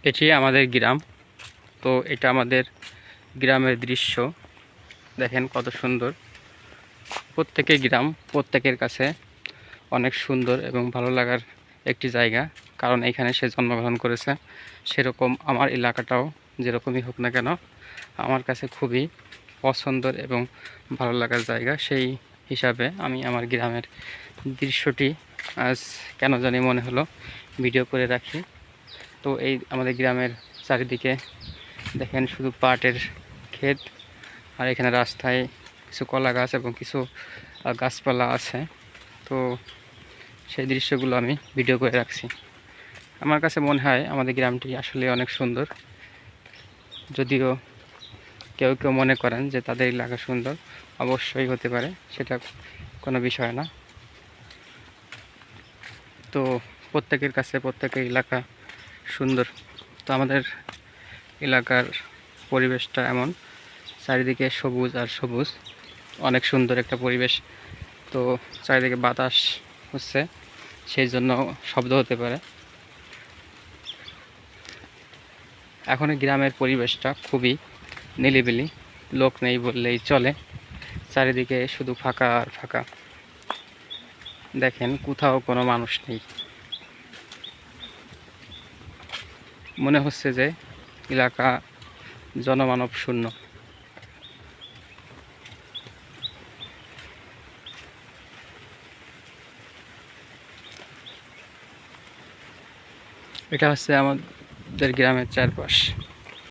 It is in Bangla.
এটি আমাদের গ্রাম। তো এটা আমাদের গ্রামের দৃশ্য। দেখেন কত সুন্দর। প্রত্যেকের গ্রাম প্রত্যেকের কাছে অনেক সুন্দর এবং ভালো লাগার একটি জায়গা, কারণ এখানে সে জন্মগ্রহণ করেছে। সেরকম আমার এলাকাটাও যেরকমই হোক না কেন আমার কাছে খুবই পছন্দের এবং ভালো লাগার জায়গা। সেই হিসাবে আমি আমার গ্রামের দৃশ্যটি আজ কেন জানি মনে হলো ভিডিও করে রাখি। তো এই আমাদের গ্রামের চারিদিকে দেখেন শুধু পাটের ক্ষেত, আর এখানে রাস্তায় কিছু কলা গাছ এবং কিছু গাছপালা আছে। তো সেই দৃশ্যগুলো আমি ভিডিও করে রাখছি। আমার কাছে মনে হয় আমাদের গ্রামটি আসলে অনেক সুন্দর। যদিও কেউ কেউ মনে করেন যে তাদের এলাকা সুন্দর, অবশ্যই হতে পারে, সেটা কোনো বিষয় না। তো প্রত্যেকের কাছে প্রত্যেকের এলাকা সুন্দর। তো আমাদের এলাকার পরিবেশটা এমন, চারিদিকে সবুজ আর সবুজ, অনেক সুন্দর একটা পরিবেশ। তো চারিদিকে বাতাস হচ্ছে, সেই জন্য শব্দ হতে পারে। এখন গ্রামের পরিবেশটা খুবই নিলিবিলি, লোক নেই বললেই চলে। চারিদিকে শুধু ফাঁকা আর ফাঁকা। দেখেন কোথাও কোনো মানুষ নেই। মনে হচ্ছে যে এলাকা জনমানব শূন্য। এটা হচ্ছে আমাদের গ্রামের চারপাশ।